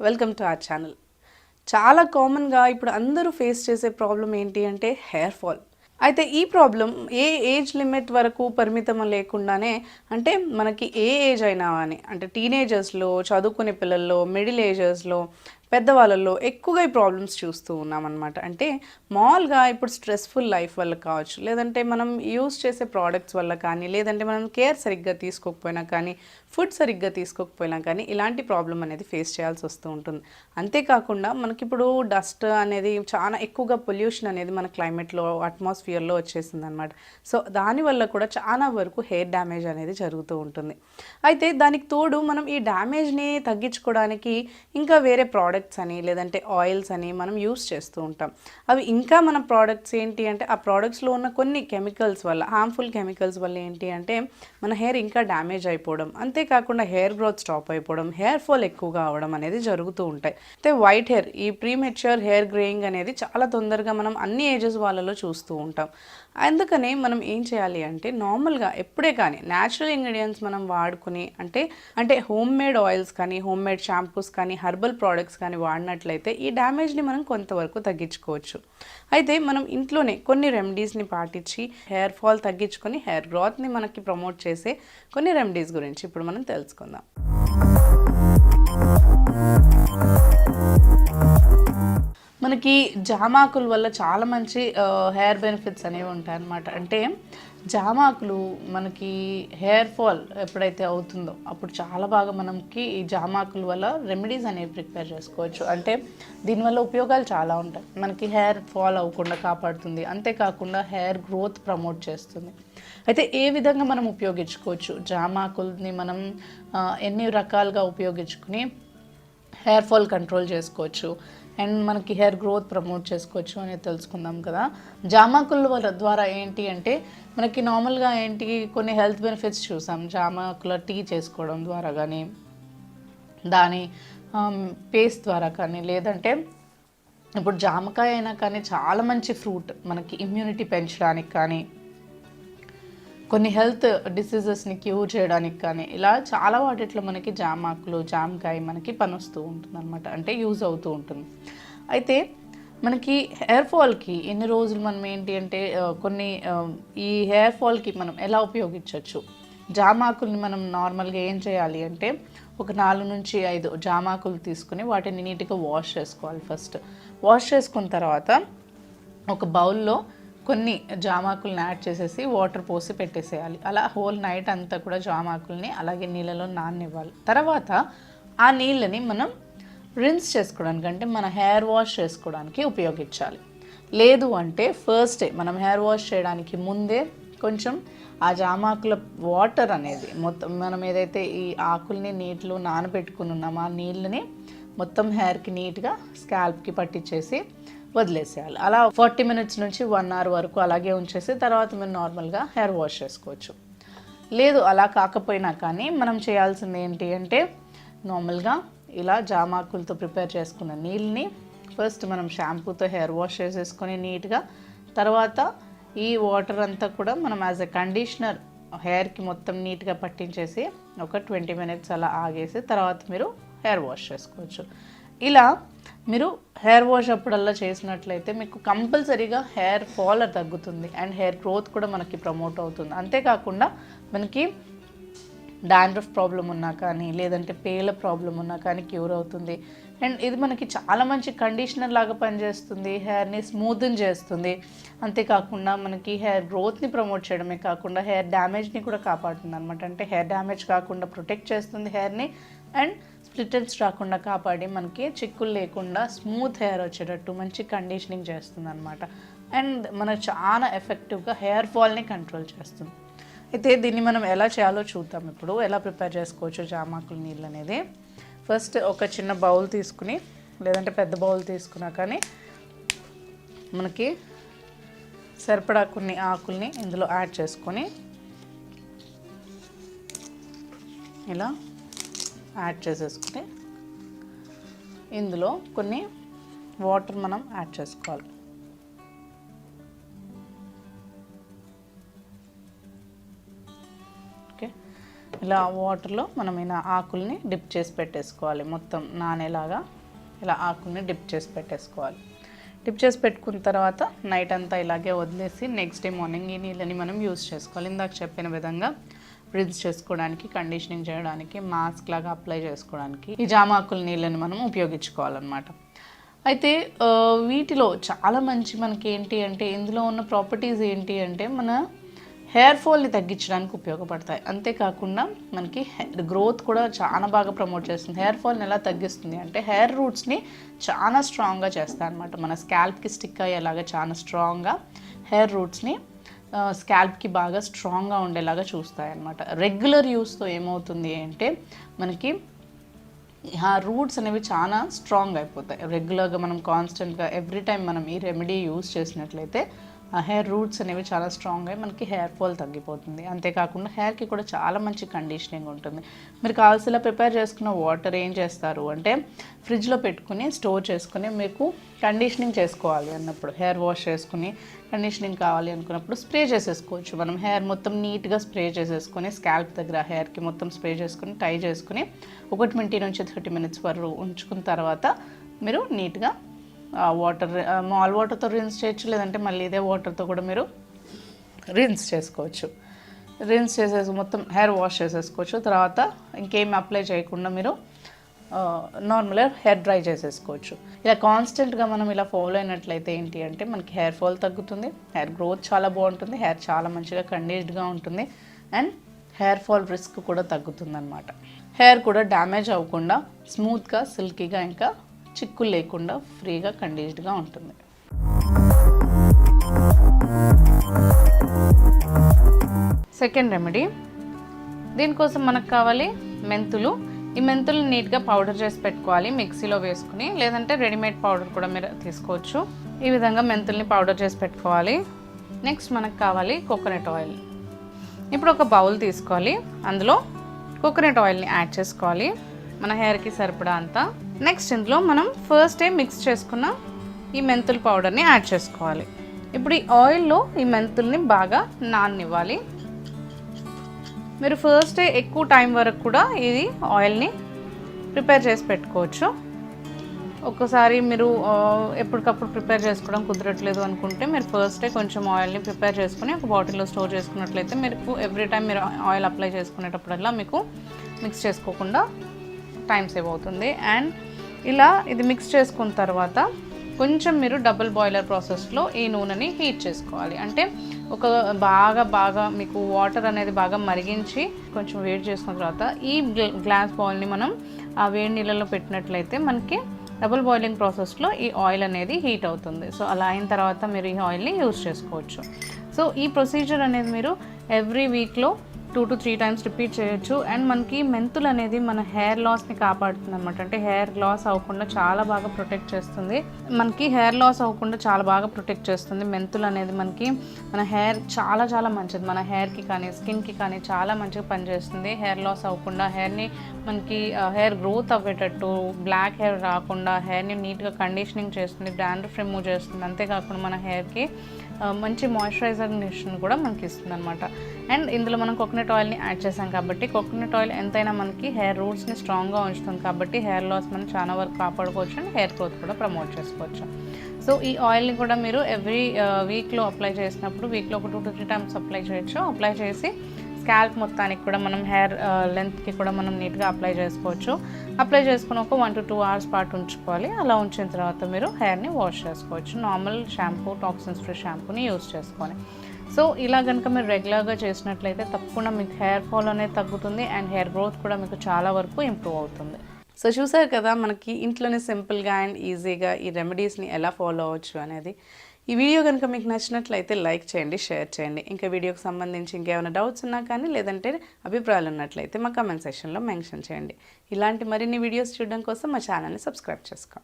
Welcome to our channel. చాలా కామన్గా ఇప్పుడు అందరూ ఫేస్ చేసే ప్రాబ్లం ఏంటి అంటే హెయిర్ ఫాల్. అయితే ఈ ప్రాబ్లం ఏ ఏజ్ లిమిట్ వరకు పరిమితం లేకుండానే, అంటే మనకి ఏ ఏజ్ అయినా అని, అంటే టీనేజర్స్లో, చదువుకునే పిల్లల్లో, మిడిల్ ఏజర్స్లో, పెద్దవాళ్ళల్లో ఎక్కువగా ఈ ప్రాబ్లమ్స్ చూస్తూ ఉన్నామన్నమాట. అంటే మామూలుగా ఇప్పుడు స్ట్రెస్ఫుల్ లైఫ్ వల్ల కావచ్చు, లేదంటే మనం యూస్ చేసే ప్రోడక్ట్స్ వల్ల కానీ, లేదంటే మనం కేర్ సరిగ్గా తీసుకోకపోయినా కానీ, ఫుడ్ సరిగ్గా తీసుకోకపోయినా కానీ ఇలాంటి ప్రాబ్లం అనేది ఫేస్ చేయాల్సి వస్తూ ఉంటుంది. అంతేకాకుండా మనకిప్పుడు డస్ట్ అనేది చాలా ఎక్కువగా పొల్యూషన్ అనేది మన క్లైమేట్లో, అట్మాస్ఫియర్లో వచ్చేసింది అనమాట. సో దానివల్ల కూడా చాలా వరకు హెయిర్ డ్యామేజ్ అనేది జరుగుతూ ఉంటుంది. అయితే దానికి తోడు మనం ఈ డ్యామేజ్ని తగ్గించుకోవడానికి ఇంకా వేరే ప్రోడక్ట్స్ అని, లేదంటే ఆయిల్స్ అని మనం యూస్ చేస్తూ ఉంటాం. అవి ఇంకా మన ప్రోడక్ట్స్ ఏంటి అంటే ఆ ప్రోడక్ట్స్లో ఉన్న కొన్ని కెమికల్స్ వల్ల, హార్మ్ఫుల్ కెమికల్స్ వల్ల ఏంటి అంటే మన హెయిర్ ఇంకా డ్యామేజ్ అయిపోవడం, అంతేకాకుండా హెయిర్ గ్రోత్ స్టాప్ అయిపోవడం, హెయిర్ ఫాల్ ఎక్కువగా అవడం అనేది జరుగుతూ ఉంటాయి. అయితే వైట్ హెయిర్, ఈ ప్రీమెచ్యూర్ హెయిర్ గ్రేయింగ్ అనేది చాలా తొందరగా మనం అన్ని ఏజెస్ వాళ్ళలో చూస్తూ ఉంటాం. అందుకనే మనం ఏం చేయాలి అంటే నార్మల్గా ఎప్పుడే కానీ న్యాచురల్ ఇంగ్రీడియంట్స్ మనం వాడుకుని, అంటే హోమ్ మేడ్ ఆయిల్స్ కానీ, హోమ్ మేడ్ షాంపూస్ కానీ, హెర్బల్ ప్రోడక్ట్స్ కానీ వాడినట్లయితే ఈ డ్యామేజ్ని మనం కొంతవరకు తగ్గించుకోవచ్చు. అయితే మనం ఇంట్లోనే కొన్ని రెమెడీస్ని పాటించి హెయిర్ ఫాల్ తగ్గించుకొని హెయిర్ గ్రోత్ని మనకి ప్రమోట్ చేసే కొన్ని రెమెడీస్ గురించి ఇప్పుడు మనం తెలుసుకుందాం. మనకి జామాకుల వల్ల చాలా మంచి హెయిర్ బెనిఫిట్స్ అనేవి ఉంటాయన్నమాట. అంటే జామాకులు మనకి హెయిర్ ఫాల్ ఎప్పుడైతే అవుతుందో అప్పుడు చాలా బాగా మనకి ఈ జామాకుల వల్ల రెమెడీస్ అనేవి ప్రిపేర్ చేసుకోవచ్చు. అంటే దీనివల్ల ఉపయోగాలు చాలా ఉంటాయి. మనకి హెయిర్ ఫాల్ అవ్వకుండా కాపాడుతుంది, అంతేకాకుండా హెయిర్ గ్రోత్ ప్రమోట్ చేస్తుంది. అయితే ఏ విధంగా మనం ఉపయోగించుకోవచ్చు, జామాకుల్ని మనం ఎన్ని రకాలుగా ఉపయోగించుకుని హెయిర్ ఫాల్ కంట్రోల్ చేసుకోవచ్చు అండ్ మనకి హెయిర్ గ్రోత్ ప్రమోట్ చేసుకోవచ్చు అనేది తెలుసుకుందాం కదా. జామాకుల ద్వారా ఏంటి అంటే మనకి నార్మల్గా ఏంటి కొన్ని హెల్త్ బెనిఫిట్స్ చూసాం. జామాకుల టీ చేసుకోవడం ద్వారా కానీ, దాని పేస్ట్ ద్వారా కానీ, లేదంటే ఇప్పుడు జామకాయ అయినా కానీ చాలా మంచి ఫ్రూట్, మనకి ఇమ్యూనిటీ పెంచడానికి కానీ, కొన్ని హెల్త్ డిసీజెస్ని క్యూర్ చేయడానికి కానీ, ఇలా చాలా వాటిట్లో మనకి జామాకులు, జామకాయ మనకి పనిస్తూ ఉంటుంది అనమాట. అంటే యూజ్ అవుతూ ఉంటుంది. అయితే మనకి హెయిర్ ఫాల్కి ఎన్ని రోజులు మనం ఏంటి అంటే ఈ హెయిర్ ఫాల్కి మనం ఎలా ఉపయోగించవచ్చు. జామాకుల్ని మనం నార్మల్గా ఏం చేయాలి అంటే ఒక 4 నుంచి 5 జామాకులు తీసుకుని వాటిని నీట్గా వాష్ చేసుకోవాలి. ఫస్ట్ వాష్ చేసుకున్న తర్వాత ఒక బౌల్లో కొన్ని జామాకుల్ని యాడ్ చేసేసి వాటర్ పోసి పెట్టేసేయాలి. అలా హోల్ నైట్ అంతా కూడా జామాకుల్ని అలాగే నీళ్ళలో నాననివ్వాలి. తర్వాత ఆ నీళ్ళని మనం రిన్స్ చేసుకోవడానికి, అంటే మన హెయిర్ వాష్ చేసుకోవడానికి ఉపయోగించాలి. లేదు అంటే ఫస్ట్ డే మనం హెయిర్ వాష్ చేయడానికి ముందే కొంచెం ఆ జామాకుల వాటర్ అనేది మొత్తం మనం ఏదైతే ఈ ఆకుల్ని నీటిలో నానబెట్టుకుని ఉన్నామో ఆ నీళ్ళని మొత్తం హెయిర్కి నీట్గా స్కాల్ప్కి పట్టించేసి వదిలేసేయాలి. అలా 40 minutes నుంచి 1 hour వరకు అలాగే ఉంచేసి తర్వాత మీరు నార్మల్గా హెయిర్ వాష్ చేసుకోవచ్చు. లేదు అలా కాకపోయినా కానీ మనం చేయాల్సింది ఏంటి అంటే నార్మల్గా ఇలా జామాకులతో ప్రిపేర్ చేసుకున్న నీళ్ళని ఫస్ట్ మనం షాంపూతో హెయిర్ వాష్ చేసేసుకొని నీట్గా, తర్వాత ఈ వాటర్ అంతా కూడా మనం యాజ్ ఎ కండిషనర్ హెయిర్కి మొత్తం నీట్గా పట్టించేసి ఒక 20 minutes అలా ఆగేసి తర్వాత మీరు హెయిర్ వాష్ చేసుకోవచ్చు. ఇలా మీరు హెయిర్ వాష్ అప్పుడల్లా చేసినట్లయితే మీకు కంపల్సరీగా హెయిర్ ఫాల్ తగ్గుతుంది అండ్ హెయిర్ గ్రోత్ కూడా మనకి ప్రమోట్ అవుతుంది. అంతేకాకుండా మనకి డాండ్రఫ్ ప్రాబ్లం ఉన్నా కానీ, లేదంటే పేల ప్రాబ్లం ఉన్నా కానీ క్యూర్ అవుతుంది. అండ్ ఇది మనకి చాలా మంచి కండిషనర్ లాగా పనిచేస్తుంది, హెయిర్ని స్మూత్న్ చేస్తుంది. అంతేకాకుండా మనకి హెయిర్ గ్రోత్ని ప్రమోట్ చేయడమే కాకుండా హెయిర్ డ్యామేజ్ని కూడా కాపాడుతుంది అనమాట. అంటే హెయిర్ డ్యామేజ్ కాకుండా ప్రొటెక్ట్ చేస్తుంది హెయిర్ని అండ్ స్ప్లిట్ ఎండ్స్ రాకుండా కాపాడి మనకి చిక్కులు లేకుండా స్మూత్ హెయిర్ వచ్చేటట్టు మంచి కండిషనింగ్ చేస్తుంది అనమాట. అండ్ మనకు చాలా ఎఫెక్టివ్గా హెయిర్ ఫాల్ని కంట్రోల్ చేస్తుంది. అయితే దీన్ని మనం ఎలా చేయాలో చూద్దాం. ఇప్పుడు ఎలా ప్రిపేర్ చేసుకోవచ్చు జామాకుల నీళ్ళు అనేది. ఫస్ట్ ఒక చిన్న బౌల్ తీసుకుని, లేదంటే పెద్ద బౌల్ తీసుకున్నా కానీ మనకి సరిపడా కొన్ని ఆకుల్ని ఇందులో యాడ్ చేసుకొని ఇలా యాడ్ చేసేసుకుని ఇందులో కొన్ని వాటర్ మనం యాడ్ చేసుకోవాలి. ఓకే, ఇలా వాటర్లో మనం ఇలా ఆకుల్ని డిప్ చేసి పెట్టేసుకోవాలి, మొత్తం నానేలాగా ఇలా ఆకుల్ని డిప్ చేసి పెట్టేసుకోవాలి. డిప్ చేసి పెట్టుకున్న తర్వాత నైట్ అంతా ఇలాగే వదిలేసి నెక్స్ట్ డే మార్నింగ్ ఈ నీళ్ళని మనం యూజ్ చేసుకోవాలి. ఇందాక చెప్పిన విధంగా రిన్స్ చేసుకోవడానికి, కండిషనింగ్ చేయడానికి, మాస్క్ లాగా అప్లై చేసుకోవడానికి ఈ జామాకుల నీళ్ళని మనం ఉపయోగించుకోవాలన్నమాట. అయితే వీటిలో చాలా మంచి మనకి ఏంటి అంటే ఇందులో ఉన్న ప్రాపర్టీస్ ఏంటి అంటే మన హెయిర్ ఫాల్ని తగ్గించడానికి ఉపయోగపడతాయి. అంతేకాకుండా మనకి హెయిర్ గ్రోత్ కూడా చాలా బాగా ప్రమోట్ చేస్తుంది. హెయిర్ ఫాల్ని ఎలా తగ్గిస్తుంది అంటే హెయిర్ రూట్స్ని చాలా స్ట్రాంగ్గా చేస్తాయి అన్నమాట. మన స్కాల్ప్కి స్టిక్ అయ్యేలాగా చాలా స్ట్రాంగ్గా హెయిర్ రూట్స్ని స్కాల్ప్కి బాగా స్ట్రాంగ్గా ఉండేలాగా చూస్తాయి అన్నమాట. రెగ్యులర్ యూస్తో ఏమవుతుంది అంటే మనకి ఆ రూట్స్ అనేవి చాలా స్ట్రాంగ్ అయిపోతాయి. రెగ్యులర్గా మనం కాన్స్టెంట్గా ఎవ్రీ టైం మనం ఈ రెమెడీ యూస్ చేసినట్లయితే ఆ హెయిర్ రూట్స్ అనేవి చాలా స్ట్రాంగ్ అయ్యి మనకి హెయిర్ ఫాల్ తగ్గిపోతుంది. అంతేకాకుండా హెయిర్కి కూడా చాలా మంచి కండిషనింగ్ ఉంటుంది. మీరు కావాల్సిన ప్రిపేర్ చేసుకున్న వాటర్ ఏం చేస్తారు అంటే ఫ్రిడ్జ్లో పెట్టుకుని స్టోర్ చేసుకుని మీకు కండిషనింగ్ చేసుకోవాలి అన్నప్పుడు, హెయిర్ వాష్ చేసుకుని కండిషనింగ్ కావాలి అనుకున్నప్పుడు స్ప్రే చేసేసుకోవచ్చు. మనం హెయిర్ మొత్తం నీట్గా స్ప్రే చేసేసుకొని స్కాల్ప్ దగ్గర హెయిర్కి మొత్తం స్ప్రే చేసుకుని టై చేసుకుని 20 నుంచి 30 మినిట్స్ వరకు ఉంచుకున్న తర్వాత మీరు నీట్గా వాటర్ మాల్ వాటర్తో రిన్స్ చేయొచ్చు, లేదంటే మళ్ళీ ఇదే వాటర్తో కూడా మీరు రిన్స్ చేసుకోవచ్చు. రిన్స్ చేసేసి మొత్తం హెయిర్ వాష్ చేసేసుకోవచ్చు. తర్వాత ఇంకేం అప్లై చేయకుండా మీరు నార్మల్గా హెయిర్ డ్రై చేసేసుకోవచ్చు. ఇలా కాన్స్టెంట్గా మనం ఇలా ఫాలో అయినట్లయితే ఏంటి అంటే మనకి హెయిర్ ఫాల్ తగ్గుతుంది, హెయిర్ గ్రోత్ చాలా బాగుంటుంది, హెయిర్ చాలా మంచిగా కండిషన్డ్గా ఉంటుంది, అండ్ హెయిర్ ఫాల్ రిస్క్ కూడా తగ్గుతుంది అనమాట. హెయిర్ కూడా డ్యామేజ్ అవ్వకుండా స్మూత్గా, సిల్కీగా, ఇంకా చిక్కులు లేకుండా ఫ్రీగా కండిషన్డ్గా ఉంటుంది. సెకండ్ రెమెడీ, దీనికోసం మనకు కావాలి మెంతులు. ఈ మెంతులు నీట్గా పౌడర్ చేసి పెట్టుకోవాలి మిక్సీలో వేసుకుని, లేదంటే రెడీమేడ్ పౌడర్ కూడా మీరు తీసుకోవచ్చు. ఈ విధంగా మెంతుల్ని పౌడర్ చేసి పెట్టుకోవాలి. నెక్స్ట్ మనకు కావాలి కోకోనట్ ఆయిల్. ఇప్పుడు ఒక బౌల్ తీసుకోవాలి, అందులో కోకోనట్ ఆయిల్ని యాడ్ చేసుకోవాలి మన హెయిర్కి సరిపడా అంతా. నెక్స్ట్ ఇందులో మనం ఫస్ట్ మిక్స్ చేసుకున్న ఈ మెంతుల పౌడర్ని యాడ్ చేసుకోవాలి. ఇప్పుడు ఈ ఆయిల్లో ఈ మెంతుల్ని బాగా నాననివ్వాలి. మీరు ఫస్ట్ ఎక్కువ టైం వరకు కూడా ఇది ఆయిల్ని ప్రిపేర్ చేసి పెట్టుకోవచ్చు. ఒక్కసారి మీరు ఎప్పటికప్పుడు ప్రిపేర్ చేసుకోవడం కుదరట్లేదు అనుకుంటే మీరు ఫస్ట్ కొంచెం ఆయిల్ని ప్రిపేర్ చేసుకుని ఒక బాటిల్లో స్టోర్ చేసుకున్నట్లయితే మీకు ఎవ్రీ టైం మీరు ఆయిల్ అప్లై చేసుకునేటప్పుడల్లా మీకు మిక్స్ చేసుకోకుండా టైం సేవ్ అవుతుంది. అండ్ ఇలా ఇది మిక్స్ చేసుకున్న తర్వాత కొంచెం మీరు డబుల్ బాయిలర్ ప్రాసెస్లో ఈ నూనెని హీట్ చేసుకోవాలి. అంటే ఒక బాగా మీకు వాటర్ అనేది బాగా మరిగించి కొంచెం వేడి చేసుకున్న తర్వాత ఈ గ్లాస్ బౌల్ని మనం ఆ వేడి నీళ్ళలో పెట్టినట్లయితే మనకి డబుల్ బాయిలింగ్ ప్రాసెస్లో ఈ ఆయిల్ అనేది హీట్ అవుతుంది. సో అలా అయిన తర్వాత మీరు ఈ ఆయిల్ని యూజ్ చేసుకోవచ్చు. సో ఈ ప్రొసీజర్ అనేది మీరు ఎవ్రీ వీక్లో 2 to 3 times రిపీట్ చేయొచ్చు. అండ్ మనకి మెంతులు అనేది మన హెయిర్ లాస్ని కాపాడుతుంది అనమాట. అంటే హెయిర్ లాస్ అవ్వకుండా చాలా బాగా ప్రొటెక్ట్ చేస్తుంది. మనకి హెయిర్ లాస్ అవ్వకుండా చాలా బాగా ప్రొటెక్ట్ చేస్తుంది. మెంతులు అనేది మనకి మన హెయిర్ చాలా మంచిది. మన హెయిర్కి కానీ స్కిన్కి కానీ చాలా మంచిగా పనిచేస్తుంది. హెయిర్ లాస్ అవ్వకుండా హెయిర్ని మనకి హెయిర్ గ్రోత్ అవ్వేటట్టు, బ్లాక్ హెయిర్ రాకుండా హెయిర్ని నీట్గా కండిషనింగ్ చేస్తుంది, డాండ్రఫ్ రిమూవ్ చేస్తుంది. అంతేకాకుండా మన హెయిర్కి మంచి మాయిశ్చరైజేషన్ కూడా మనకి ఇస్తుంది అనమాట. అండ్ ఇందులో మనం కోకోనట్ ఆయిల్ని యాడ్ చేసాం కాబట్టి కోకోనట్ ఆయిల్ ఎంతైనా మనకి హెయిర్ రూట్స్ని స్ట్రాంగ్గా ఉంచుతుంది కాబట్టి హెయిర్ లాస్ మనం చాలా వరకు కాపాడుకోవచ్చు అండ్ హెయిర్ గ్రోత్ కూడా ప్రమోట్ చేసుకోవచ్చు. సో ఈ ఆయిల్ని కూడా మీరు ఎవ్రీ వీక్లో అప్లై చేసినప్పుడు వీక్లో ఒక 2 to 3 times అప్లై చేయొచ్చు. అప్లై చేసి స్కాల్ప్ మొత్తానికి కూడా మనం హెయిర్ లెంత్కి కూడా మనం నీట్గా అప్లై చేసుకోవచ్చు. అప్లై చేసుకుని ఒక 1 to 2 hours పాటు ఉంచుకోవాలి. అలా ఉంచిన తర్వాత మీరు హెయిర్ని వాష్ చేసుకోవచ్చు. నార్మల్ షాంపూ, టాక్సిన్స్ ఫ్రీ షాంపూని యూస్ చేసుకొని. సో ఇలా కనుక మీరు రెగ్యులర్గా చేసినట్లయితే తప్పకుండా మీకు హెయిర్ ఫాల్ అనేది తగ్గుతుంది అండ్ హెయిర్ గ్రోత్ కూడా మీకు చాలా వరకు ఇంప్రూవ్ అవుతుంది. సో చూసారు కదా మనకి ఇంట్లోనే సింపుల్గా అండ్ ఈజీగా ఈ రెమెడీస్ని ఎలా ఫాలో అవ్వచ్చు అనేది. ఈ వీడియో కనుక మీకు నచ్చినట్లయితే లైక్ చేయండి, షేర్ చేయండి. ఇంకా వీడియోకి సంబంధించి ఇంకేమైనా డౌట్స్ ఉన్నా కానీ లేదంటే అభిప్రాయాలు ఉన్నట్లయితే మా కామెంట్ సెక్షన్లో మెన్షన్ చేయండి. ఇలాంటి మరిన్ని వీడియోస్ చూడడం కోసం మా ఛానల్ని సబ్స్క్రైబ్ చేసుకోండి.